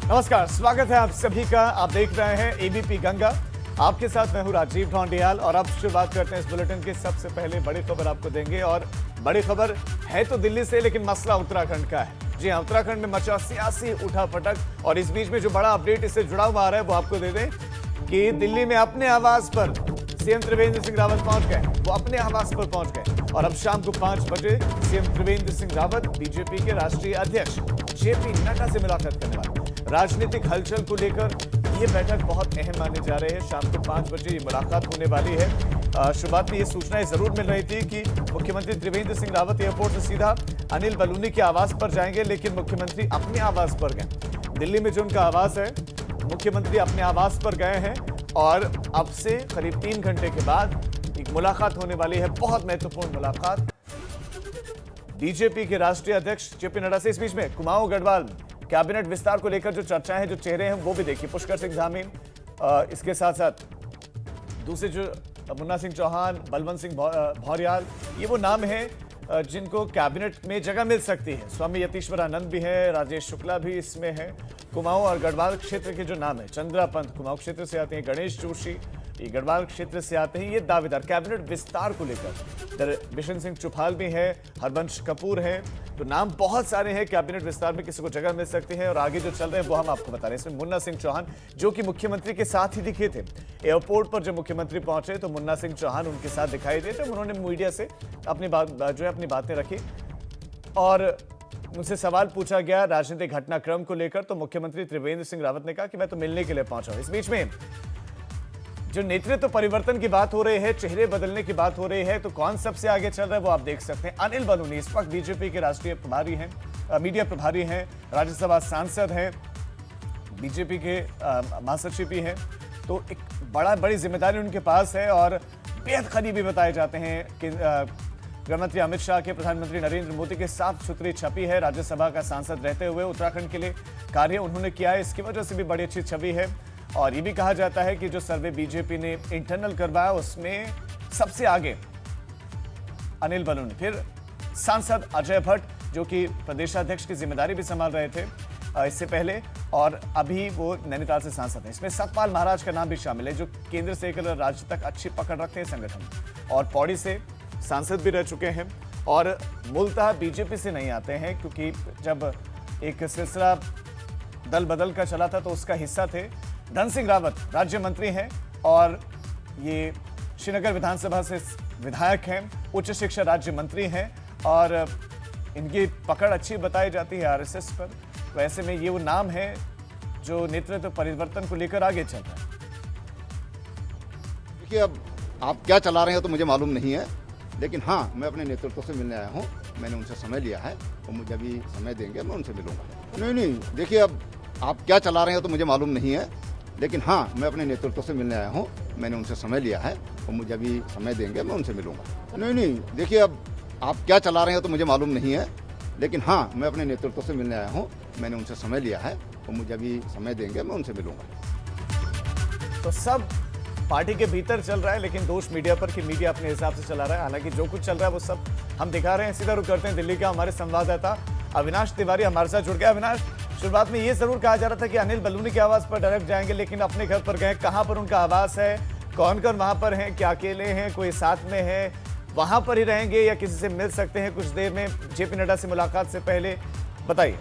नमस्कार, स्वागत है आप सभी का। आप देख रहे हैं एबीपी गंगा। आपके साथ मैं हूं राजीव ढोंडियाल और अब शुरुआत करते हैं इस बुलेटिन की। सबसे पहले बड़ी खबर आपको देंगे और बड़ी खबर है तो दिल्ली से, लेकिन मसला उत्तराखंड का है। जी हां, उत्तराखंड में मचा सियासी उठापटक और इस बीच में जो बड़ा अपडेट इससे जुड़ा हुआ आ रहा है वो आपको दे दें कि दिल्ली में अपने आवास पर सीएम त्रिवेंद्र सिंह रावत पहुंच गए। वो अपने आवास पर पहुंच गए और अब शाम को 5 बजे सीएम त्रिवेंद्र सिंह रावत बीजेपी के राष्ट्रीय अध्यक्ष जेपी नड्डा से मुलाकात करने वाले। राजनीतिक हलचल को लेकर ये बैठक बहुत अहम मानी जा रही है। शाम को 5 बजे ये मुलाकात होने वाली है। शुरुआत में ये सूचनाएं जरूर मिल रही थी कि मुख्यमंत्री त्रिवेंद्र सिंह रावत एयरपोर्ट से सीधा अनिल बलूनी के आवास पर जाएंगे, लेकिन मुख्यमंत्री अपने आवास पर गए। दिल्ली में जो उनका आवास है, मुख्यमंत्री अपने आवास पर गए हैं और अब से करीब 3 घंटे के बाद एक मुलाकात होने वाली है, बहुत महत्वपूर्ण मुलाकात बीजेपी के राष्ट्रीय अध्यक्ष जेपी नड्डा से। इस बीच में कुमाऊं गढ़वाल कैबिनेट विस्तार को लेकर जो चर्चाएं हैं, जो चेहरे हैं वो भी देखिए। पुष्कर सिंह धामी, इसके साथ साथ दूसरे जो मुन्ना सिंह चौहान, बलवंत सिंह भौर्याल, ये वो नाम हैं जिनको कैबिनेट में जगह मिल सकती है। स्वामी यतीश्वरानंद भी है, राजेश शुक्ला भी इसमें है। कुमाऊं और गढ़वाल क्षेत्र के जो नाम है, चंद्रा पंत कुमाऊं क्षेत्र से आते हैं, गणेश जोशी ये गढ़वाल क्षेत्र से आते हैं। ये दावेदार कैबिनेट विस्तार को लेकर बिशन सिंह चुफाल भी है, हरबंश कपूर है, तो नाम बहुत सारे हैं। कैबिनेट विस्तार में किसी को जगह मिल सकती है और आगे जो चल रहे हैं वो हम आपको बता रहे हैं। इसमें मुन्ना सिंह चौहान जो कि मुख्यमंत्री के साथ ही दिखे थे। एयरपोर्ट पर जब मुख्यमंत्री पहुंचे तो मुन्ना सिंह चौहान उनके साथ दिखाई दिए थे। उन्होंने मीडिया से अपनी बातें रखी और उनसे सवाल पूछा गया राजनीतिक घटनाक्रम को लेकर, तो मुख्यमंत्री त्रिवेंद्र सिंह रावत ने कहा कि मैं तो मिलने के लिए पहुंचा हूं। इस बीच में जो नेतृत्व परिवर्तन की बात हो रही है, चेहरे बदलने की बात हो रही है, तो कौन सबसे आगे चल रहा है वो आप देख सकते हैं। अनिल बलूनी इस वक्त बीजेपी के राष्ट्रीय प्रभारी हैं, मीडिया प्रभारी हैं, राज्यसभा सांसद हैं, बीजेपी के महासचिव भी हैं, तो एक बड़ी जिम्मेदारी उनके पास है और बेहद करीबी बताए जाते हैं कि गृहमंत्री अमित शाह के, प्रधानमंत्री नरेंद्र मोदी के साफ सुथरी छवि है। राज्यसभा का सांसद रहते हुए उत्तराखंड के लिए कार्य उन्होंने किया है, इसकी वजह से भी बड़ी अच्छी छवि है। और ये भी कहा जाता है कि जो सर्वे बीजेपी ने इंटरनल करवाया उसमें सबसे आगे अनिल बलूनी, फिर सांसद अजय भट्ट जो कि प्रदेशाध्यक्ष की जिम्मेदारी भी संभाल रहे थे इससे पहले, और अभी वो नैनीताल से सांसद हैं। इसमें सतपाल महाराज का नाम भी शामिल है जो केंद्र से लेकर राज्य तक अच्छी पकड़ रखते हैं संगठन में, और पौड़ी से सांसद भी रह चुके हैं और मूलतः बीजेपी से नहीं आते हैं, क्योंकि जब एक सिलसिला दल बदल का चला था तो उसका हिस्सा थे। धन सिंह रावत राज्य मंत्री हैं और ये श्रीनगर विधानसभा से विधायक हैं, उच्च शिक्षा राज्य मंत्री हैं और इनकी पकड़ अच्छी बताई जाती है आरएसएस पर। वैसे में ये वो नाम है जो नेतृत्व परिवर्तन को लेकर आगे चल रहा है। देखिए, अब आप क्या चला रहे हैं तो मुझे मालूम नहीं है, लेकिन हाँ, मैं अपने नेतृत्व से मिलने आया हूँ। मैंने उनसे समय लिया है और मुझे अभी समय देंगे, मैं उनसे मिलूंगा। नहीं, देखिए, अब आप क्या चला रहे हैं तो मुझे मालूम नहीं है, लेकिन हाँ, मैं अपने नेतृत्व से मिलने आया हूँ। मैंने उनसे समय लिया है और मुझे अभी समय देंगे, मैं उनसे मिलूंगा। नहीं, देखिए, अब आप क्या चला रहे हैं तो मुझे मालूम नहीं है, लेकिन हाँ, मैं अपने नेतृत्व से मिलने आया हूँ। मैंने उनसे समय लिया है और मुझे अभी समय देंगे, मैं उनसे मिलूंगा। तो सब पार्टी के भीतर चल रहा है, लेकिन दोष मीडिया पर कि मीडिया अपने हिसाब से चला रहा है। हालांकि जो कुछ चल रहा है वो सब हम दिखा रहे हैं। सीधा रुख करते हैं दिल्ली का हमारे संवाददाता अविनाश तिवारी हमारे साथ जुड़ गया। अविनाश, शुरुआत में ये जरूर कहा जा रहा था कि अनिल बलूनी के आवास पर डायरेक्ट जाएंगे, लेकिन अपने घर पर गए। कहां पर उनका आवास है, कौन कौन वहां पर हैं, क्या अकेले हैं, कोई साथ में है, वहां पर ही रहेंगे या किसी से मिल सकते हैं कुछ देर में जेपी नड्डा से मुलाकात से पहले, बताइए।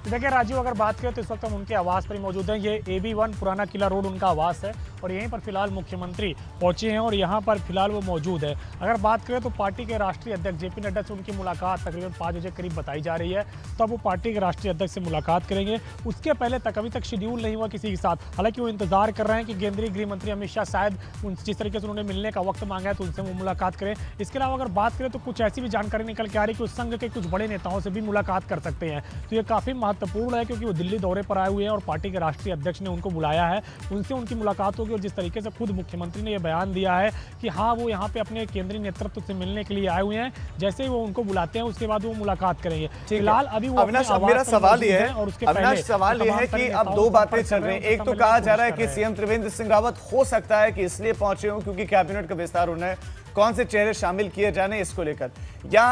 देखिए राजीव, अगर बात करें तो इस वक्त हम उनके आवास पर ही मौजूद हैं। ये AB1 पुराना किला रोड उनका आवास है और यहीं पर फिलहाल मुख्यमंत्री पहुंचे हैं और यहां पर फिलहाल वो मौजूद है। अगर बात करें तो पार्टी के राष्ट्रीय अध्यक्ष जेपी नड्डा से उनकी मुलाकात तकरीबन 5 बजे करीब बताई जा रही है, तब वो पार्टी के राष्ट्रीय अध्यक्ष से मुलाकात करेंगे। उसके पहले तक अभी तक शेड्यूल नहीं हुआ किसी के साथ। हालांकि वो इंतजार कर रहे हैं कि केंद्रीय गृह मंत्री अमित शाह शायद जिस तरीके से उन्होंने मिलने का वक्त मांगा है तो उनसे वो मुलाकात करें। इसके अलावा अगर बात करें तो कुछ ऐसी भी जानकारी निकल के आ रही है कि उस संघ के कुछ बड़े नेताओं से भी मुलाकात कर सकते हैं। तो ये काफ़ी महत्वपूर्ण है क्योंकि वो दिल्ली दौरे पर आए हुए हैं और पार्टी के राष्ट्रीय अध्यक्ष ने उनको बुलाया है, उनसे उनकी मुलाकात होगी। और जिस तरीके से खुद मुख्यमंत्री ने यह बयान दिया है कि हाँ वो यहाँ पे अपने केंद्रीय नेतृत्व से मिलने के लिए आए हुए हैं, जैसे ही वो उनको बुलाते हैं उसके बाद वो मुलाकात करेंगे। फिलहाल अभी वो अविनाश, अब मेरा सवाल ये है, अविनाश सवाल ये है कि अब दो बातें चल रही हैं। एक तो कहा जा रहा है कि सीएम त्रिवेंद्र सिंह रावत हो सकता है कि इसलिए पहुंचे हो क्योंकि कैबिनेट का विस्तार होना है, कौन से चेहरे शामिल किए जाने इसको लेकर, या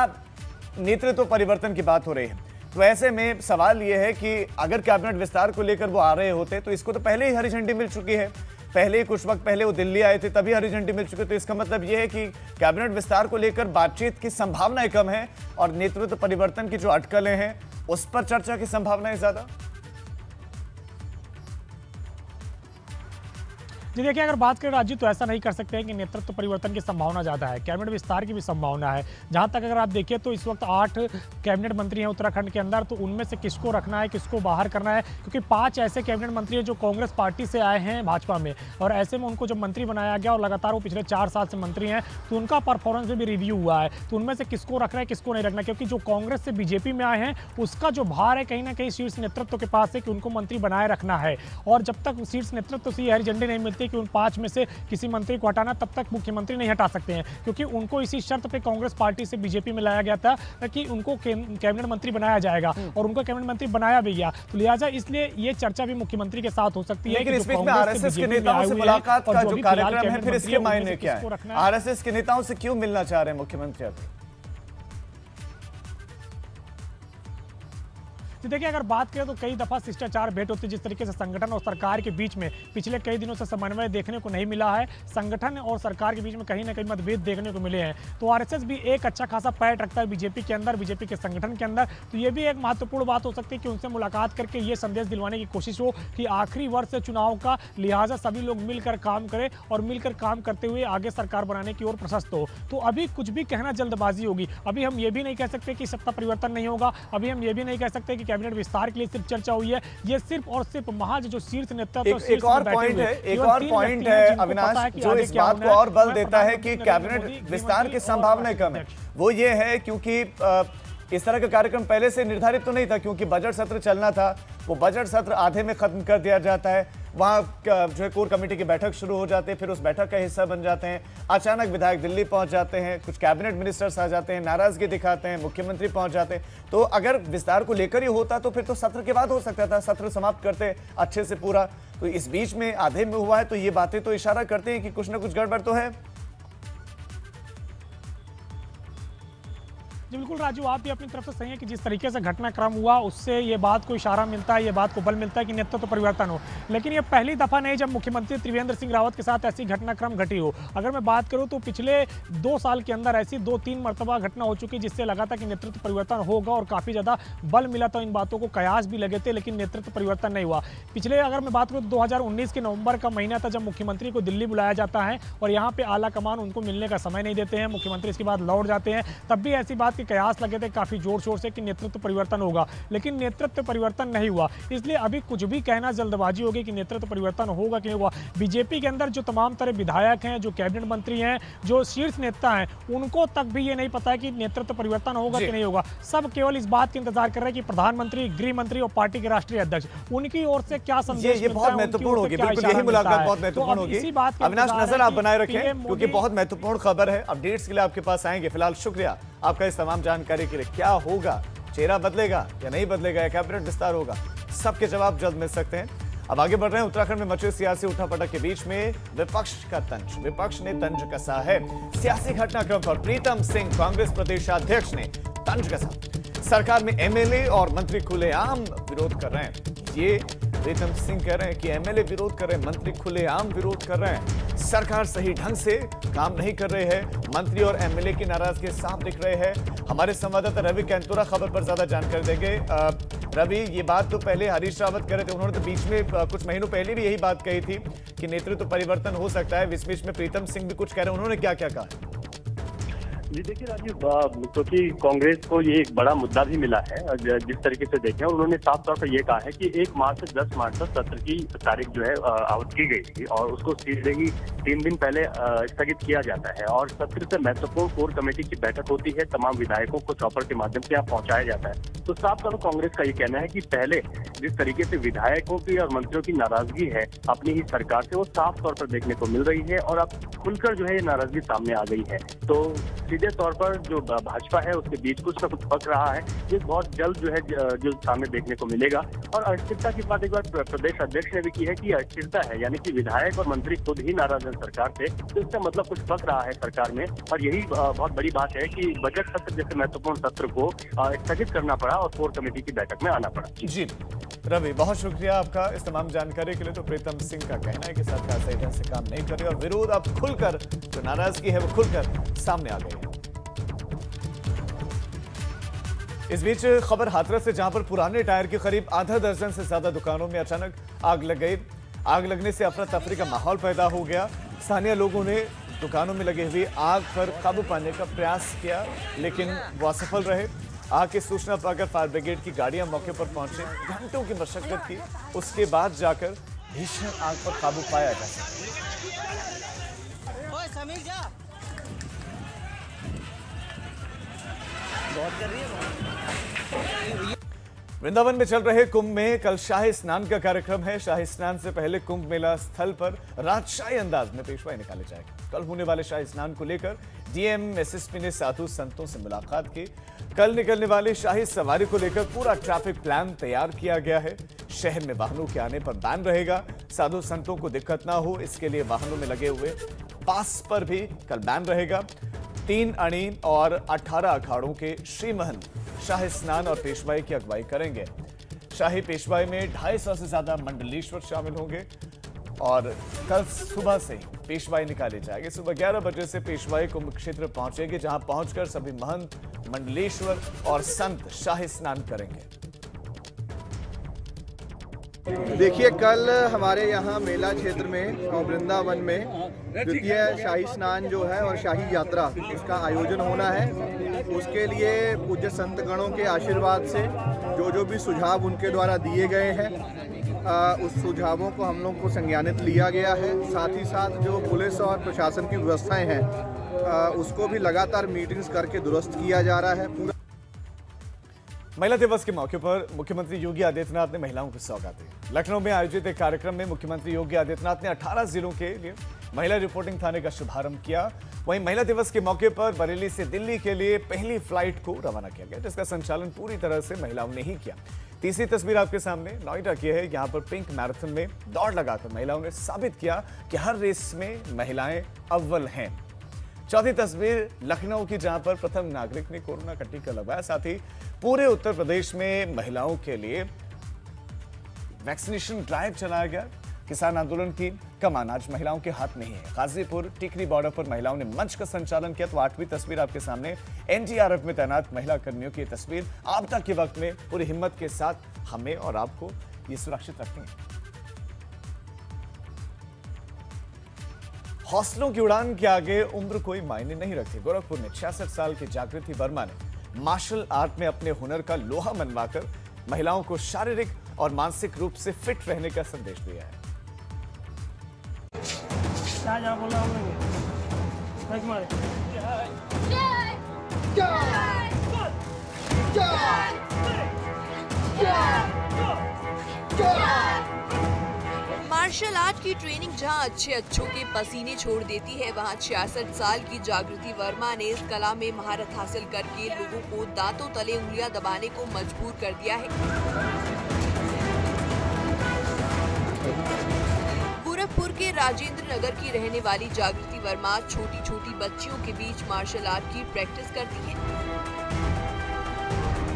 नेतृत्व परिवर्तन की बात हो रही है। तो ऐसे में सवाल यह है कि अगर कैबिनेट विस्तार को लेकर वो आ रहे होते तो इसको तो पहले ही हरी झंडी मिल चुकी है, पहले ही कुछ वक्त पहले वो दिल्ली आए थे तभी हरी झंडी मिल चुकी। तो इसका मतलब यह है कि कैबिनेट विस्तार को लेकर बातचीत की संभावनाएं कम है और नेतृत्व परिवर्तन की जो अटकलें हैं उस पर चर्चा की संभावनाएं ज्यादा। जी देखिए, अगर बात करें राजीव तो ऐसा नहीं कर सकते हैं कि नेतृत्व परिवर्तन की संभावना ज़्यादा है, कैबिनेट विस्तार की भी संभावना है। जहां तक अगर आप देखिए तो इस वक्त 8 कैबिनेट मंत्री हैं उत्तराखंड के अंदर, तो उनमें से किसको रखना है किसको बाहर करना है, क्योंकि 5 ऐसे कैबिनेट मंत्री हैं जो कांग्रेस पार्टी से आए हैं भाजपा में, और ऐसे में उनको जब मंत्री बनाया गया और लगातार वो पिछले 4 साल से मंत्री हैं तो उनका परफॉर्मेंस में भी रिव्यू हुआ है। तो उनमें से किसको रखना है किसको नहीं रखना, क्योंकि जो कांग्रेस से बीजेपी में आए हैं उसका जो भार है कहीं ना कहीं शीर्ष नेतृत्व के पास है कि उनको मंत्री बनाए रखना है। और जब तक शीर्ष नेतृत्व से हरी झंडी नहीं मिलती कि उन 5 में से किसी मंत्री को हटाना, तब तक मुख्यमंत्री नहीं हटा सकते हैं, क्योंकि उनको इसी शर्त पे कांग्रेस पार्टी से बीजेपी में लाया गया था कि उनको कैबिनेट मंत्री बनाया जाएगा और उनको कैबिनेट मंत्री बनाया भी गया। तो लिहाजा इसलिए ये चर्चा भी मुख्यमंत्री के साथ हो सकती है। लेकिन इस बीच में आरएसएस के नेताओं से मुलाकात का जो कार्यक्रम है, फिर इसके मायने क्या है? आरएसएस के नेताओं से क्यों मिलना चाह रहे हैं मुख्यमंत्री अब? तो देखिए, अगर बात करें तो कई दफा शिष्टाचार भेंट होती है, जिस तरीके से संगठन और सरकार के बीच में पिछले कई दिनों से समन्वय देखने को नहीं मिला है, संगठन और सरकार के बीच में कहीं ना कहीं मतभेद देखने को मिले हैं। तो आरएसएस भी एक अच्छा खासा पैठ रखता है बीजेपी के अंदर, बीजेपी के संगठन के अंदर। तो ये भी एक महत्वपूर्ण बात हो सकती है कि उनसे मुलाकात करके ये संदेश दिलवाने की कोशिश हो कि आखिरी वर्ष है चुनाव का, लिहाजा सभी लोग मिलकर काम करें और मिलकर काम करते हुए आगे सरकार बनाने की ओर प्रशस्त हो। तो अभी कुछ भी कहना जल्दबाजी होगी। अभी हम ये भी नहीं कह सकते कि सत्ता परिवर्तन नहीं होगा, अभी हम ये भी नहीं कह सकते कि कैबिनेट विस्तार के लिए सिर्फ चर्चा हुई है। ये सिर्फ और सिर्फ महज जो शीर्ष नेतृत्व एक और पॉइंट है अविनाश, जो इस बात को और बल देता है कि कैबिनेट विस्तार की संभावना कम है, वो ये है क्योंकि इस तरह का कार्यक्रम पहले से निर्धारित तो नहीं था, क्योंकि बजट सत्र चलना था। वो बजट सत्र आधे में खत्म कर दिया जाता है, वहां जो है कोर कमेटी की बैठक शुरू हो जाती है, फिर उस बैठक का हिस्सा बन जाते हैं। अचानक विधायक दिल्ली पहुंच जाते हैं, कुछ कैबिनेट मिनिस्टर्स आ जाते हैं, नाराजगी दिखाते हैं, मुख्यमंत्री पहुंच जाते हैं। तो अगर विस्तार को लेकर ही होता तो फिर तो सत्र के बाद हो सकता था, सत्र समाप्त करते अच्छे से पूरा। तो इस बीच में आधे में हुआ है, तो ये बातें तो इशारा करते हैं कि कुछ ना कुछ गड़बड़ तो है। जी बिल्कुल राजू, आप भी अपनी तरफ से सही है कि जिस तरीके से घटनाक्रम हुआ उससे ये बात को इशारा मिलता है, ये बात को बल मिलता है कि नेतृत्व परिवर्तन हो। लेकिन ये पहली दफा नहीं जब मुख्यमंत्री त्रिवेंद्र सिंह रावत के साथ ऐसी घटनाक्रम घटी हो। अगर मैं बात करूं तो पिछले 2 साल के अंदर ऐसी 2-3 मरतबा घटना हो चुकी जिससे लगा था कि नेतृत्व परिवर्तन होगा और काफ़ी ज़्यादा बल मिला था, इन बातों को कयास भी लगे थे, लेकिन नेतृत्व परिवर्तन नहीं हुआ। पिछले अगर मैं बात करूँ तो 2019 के नवंबर का महीना था जब मुख्यमंत्री को दिल्ली बुलाया जाता है और यहाँ पे आला कमान उनको मिलने का समय नहीं देते हैं, मुख्यमंत्री इसके बाद लौट जाते हैं। तब भी ऐसी बात के कयास लगे थे काफी जोर शोर से कि नेतृत्व परिवर्तन होगा, लेकिन नेतृत्व परिवर्तन नहीं हुआ। इसलिए अभी कुछ भी कहना जल्दबाजी होगी कि नेतृत्व परिवर्तन होगा कि नहीं हुआ। बीजेपी के अंदर जो तमाम तरह विधायक हैं, जो कैबिनेट मंत्री हैं, जो शीर्ष नेता हैं, उनको तक भी ये नहीं पता है कि नेतृत्व परिवर्तन होगा कि नहीं होगा। सब केवल इस बात का इंतजार कर रहे हैं कि प्रधानमंत्री, गृह मंत्री और पार्टी के राष्ट्रीय अध्यक्ष उनकी ओर से क्या संदेश। ये बहुत महत्वपूर्ण होगी, बिल्कुल यही मुलाकात बहुत महत्वपूर्ण होगी। अविनाश, नजर आप बनाए रखें क्योंकि बहुत महत्वपूर्ण खबर है। अपडेट्स के लिए आपके पास आएंगे। फिलहाल शुक्रिया आपका इस तमाम जानकारी के लिए। क्या होगा, चेहरा बदलेगा या नहीं बदलेगा, या कैबिनेट विस्तार होगा, सबके जवाब जल्द मिल सकते हैं। अब आगे बढ़ रहे हैं। उत्तराखंड में मचे सियासी उठापटक के बीच में विपक्ष का तंज, विपक्ष ने तंज कसा है। सियासी घटनाक्रम पर प्रीतम सिंह कांग्रेस प्रदेशाध्यक्ष ने तंज कसा। सरकार में एमएलए और मंत्री खुलेआम विरोध कर रहे हैं। ये प्रीतम सिंह कह रहे हैं कि एमएलए विरोध कर रहे हैं, मंत्री खुलेआम विरोध कर रहे हैं। सरकार सही ढंग से काम नहीं कर रही है। मंत्री और एमएलए की नाराजगी साफ दिख रहे हैं। हमारे संवाददाता रवि कैंतुरा खबर पर ज्यादा जानकारी देंगे। रवि, ये बात तो पहले हरीश रावत कह रहे थे, उन्होंने तो बीच में कुछ महीनों पहले भी यही बात कही थी कि नेतृत्व परिवर्तन हो सकता है। बीच में प्रीतम सिंह भी कुछ कह रहे हैं, उन्होंने क्या क्या कहा? जी देखिए राजीव, क्योंकि कांग्रेस को ये एक बड़ा मुद्दा भी मिला है और जिस तरीके से देखें, उन्होंने साफ तौर पर ये कहा है कि 1 मार्च से 10 मार्च तक सत्र की तारीख जो है आवत की गई थी और उसको सीधे ही 3 दिन पहले स्थगित किया जाता है और सत्र से महत्वपूर्ण कोर कमेटी की बैठक होती है, तमाम विधायकों को चॉपर के माध्यम से यहाँ पहुंचाया जाता है। तो साफ तौर पर कांग्रेस का ये कहना है कि पहले जिस तरीके से विधायकों की और मंत्रियों की नाराजगी है अपनी ही सरकार से, वो साफ तौर पर देखने को मिल रही है और अब खुलकर जो है ये नाराजगी सामने आ गई है। तो सीधे तौर पर जो भाजपा है उसके बीच कुछ न कुछ पक रहा है, ये बहुत जल्द जो है जो सामने देखने को मिलेगा। और अस्थिरता की बात एक बार प्रदेश अध्यक्ष ने भी की है कि अस्थिरता है, यानी कि विधायक और मंत्री खुद ही नाराज है सरकार से, तो इसका मतलब कुछ पक रहा है सरकार में। और यही बहुत बड़ी बात है कि बजट सत्र जैसे महत्वपूर्ण सत्र को स्थगित करना पड़ा और कोर कमेटी की बैठक में आना पड़ा। जी रवि, बहुत शुक्रिया आपका इस तमाम जानकारी के लिए। तो प्रीतम सिंह का कहना है कि सरकार सही ढंग से काम नहीं कर रही और विरोध अब खुलकर, जो नाराजगी है वो खुलकर सामने आ गई है। इस बीच खबर हाथरस से, जहां पर पुराने टायर के करीब आधा दर्जन से ज्यादा दुकानों में अचानक आग लग गई। आग लगने से अफरा तफरी का माहौल पैदा हो गया। स्थानीय लोगों ने दुकानों में लगे हुए आग पर काबू पाने का प्रयास किया, लेकिन वो असफल रहे। आग की सूचना पाकर फायर ब्रिगेड की गाड़ियां मौके पर पहुंचे, घंटों की मशक्कत की, उसके बाद जाकर भीषण आग पर काबू पाया जा सका। वृंदावन में चल रहे कुंभ में कल शाही स्नान का कार्यक्रम है। शाही स्नान से पहले कुंभ मेला स्थल पर राजशाही अंदाज में पेशवाई निकाली जाएगी। कल होने वाले शाही स्नान को लेकर डीएम एसएसपी ने साधु संतों से मुलाकात की। कल निकलने वाली शाही सवारी को लेकर पूरा ट्रैफिक प्लान तैयार किया गया है। शहर में वाहनों के आने पर बैन रहेगा। साधु संतों को दिक्कत ना हो, इसके लिए वाहनों में लगे हुए पास पर भी कल बैन रहेगा। 3 अणी और 18 अखाड़ों के श्रीमहंत शाही स्नान और पेशवाई की अगुवाई करेंगे। शाही पेशवाई में 250 से ज्यादा मंडलेश्वर शामिल होंगे और कल सुबह से पेशवाई निकाली जाएगी। सुबह 11 बजे से पेशवाई कुंभ क्षेत्र पहुंचेगी, जहां पहुंचकर सभी महंत, मंडलेश्वर और संत शाही स्नान करेंगे। देखिए, कल हमारे यहाँ मेला क्षेत्र में वृंदावन में द्वितीय शाही स्नान जो है और शाही यात्रा, उसका आयोजन होना है। उसके लिए पूज्य संत गणों के आशीर्वाद से जो भी सुझाव उनके द्वारा दिए गए हैं, उस सुझावों को हम लोग को संज्ञानित लिया गया है। साथ ही साथ जो पुलिस और प्रशासन की व्यवस्थाएं हैं, उसको भी लगातार मीटिंग्स करके दुरुस्त किया जा रहा है। पूरा महिला दिवस के मौके पर मुख्यमंत्री योगी आदित्यनाथ ने महिलाओं को सौगात दी। लखनऊ में आयोजित एक कार्यक्रम में मुख्यमंत्री योगी आदित्यनाथ ने 18 जिलों के लिए महिला रिपोर्टिंग थाने का शुभारंभ किया। वहीं महिला दिवस के मौके पर बरेली से दिल्ली के लिए पहली फ्लाइट को रवाना किया गया, जिसका संचालन पूरी तरह से महिलाओं ने ही किया। तीसरी तस्वीर आपके सामने नोएडा की है। यहाँ पर पिंक मैराथन में दौड़ लगाकर महिलाओं ने साबित किया कि हर रेस में महिलाएं अव्वल हैं। चौथी तस्वीर लखनऊ की, जहां पर प्रथम नागरिक ने कोरोना का टीका लगवाया। साथ ही पूरे उत्तर प्रदेश में महिलाओं के लिए वैक्सीनेशन ड्राइव चलाया गया। किसान आंदोलन की कमान आज महिलाओं के हाथ में ही है। गाजीपुर टिकरी बॉर्डर पर महिलाओं ने मंच का संचालन किया। तो 8वीं तस्वीर आपके सामने एनडीआरएफ में तैनात महिला कर्मियों की तस्वीर। आपदा के वक्त में पूरी हिम्मत के साथ हमें और आपको ये सुरक्षित रखती हैं। हौसलों की उड़ान के आगे उम्र कोई मायने नहीं रखती। गोरखपुर में 66 साल की जागृति वर्मा ने मार्शल आर्ट में अपने हुनर का लोहा मनवाकर महिलाओं को शारीरिक और मानसिक रूप से फिट रहने का संदेश दिया है। मार्शल आर्ट की ट्रेनिंग जहां अच्छों के पसीने छोड़ देती है, वहां 66 साल की जागृति वर्मा ने इस कला में महारत हासिल करके लोगों को दांतों तले उंगलियां दबाने को मजबूर कर दिया है। गोरखपुर के राजेंद्र नगर की रहने वाली जागृति वर्मा छोटी छोटी बच्चियों के बीच मार्शल आर्ट की प्रैक्टिस करती है।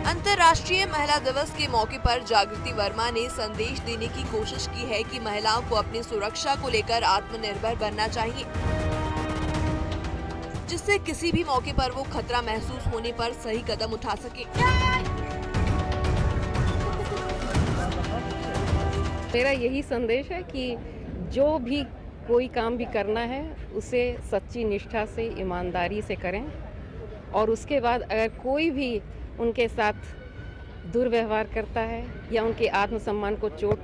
अंतर्राष्ट्रीय महिला दिवस के मौके पर जागृति वर्मा ने संदेश देने की कोशिश की है कि महिलाओं को अपनी सुरक्षा को लेकर आत्मनिर्भर बनना चाहिए, जिससे किसी भी मौके पर वो खतरा महसूस होने पर सही कदम उठा सके। मेरा यही संदेश है कि जो भी कोई काम भी करना है उसे सच्ची निष्ठा से, ईमानदारी से करें और उसके बाद अगर कोई भी उनके साथ दुर्व्यवहार करता है या उनके आत्मसम्मान को चोट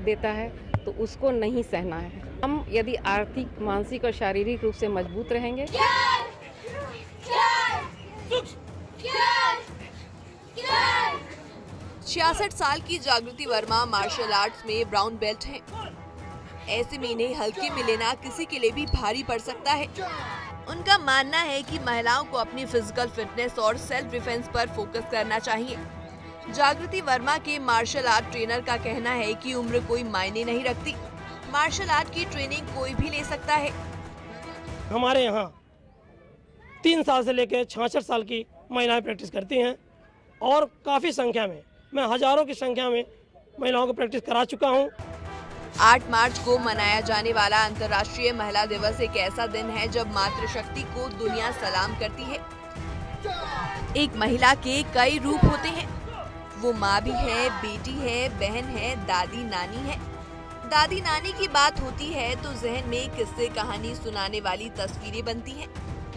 देता है तो उसको नहीं सहना है। हम यदि आर्थिक, मानसिक और शारीरिक रूप से मजबूत रहेंगे। 66 साल की जागृति वर्मा मार्शल आर्ट्स में ब्राउन बेल्ट हैं। ऐसे में इन्हें हल्के में लेना किसी के लिए भी भारी पड़ सकता है। उनका मानना है कि महिलाओं को अपनी फिजिकल फिटनेस और सेल्फ डिफेंस पर फोकस करना चाहिए। जागृति वर्मा के मार्शल आर्ट ट्रेनर का कहना है कि उम्र कोई मायने नहीं रखती। मार्शल आर्ट की ट्रेनिंग कोई भी ले सकता है। हमारे यहाँ 3 साल से लेकर 66 साल की महिलाएं प्रैक्टिस करती हैं और काफ़ी संख्या में, मैं हजारों की संख्या में महिलाओं को प्रैक्टिस करा चुका हूँ। 8 मार्च को मनाया जाने वाला अंतर्राष्ट्रीय महिला दिवस एक ऐसा दिन है जब मातृशक्ति को दुनिया सलाम करती है। एक महिला के कई रूप होते हैं। वो माँ भी है, बेटी है, बहन है, दादी नानी है। दादी नानी की बात होती है तो जहन में किस्से कहानी सुनाने वाली तस्वीरें बनती हैं।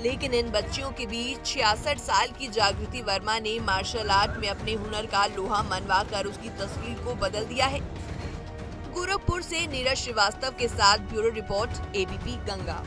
लेकिन इन बच्चियों के बीच 66 साल की जागृति वर्मा ने मार्शल आर्ट में अपने हुनर का लोहा मनवा कर उसकी तस्वीर को बदल दिया है। गोरखपुर से नीरज श्रीवास्तव के साथ ब्यूरो रिपोर्ट, एबीपी गंगा।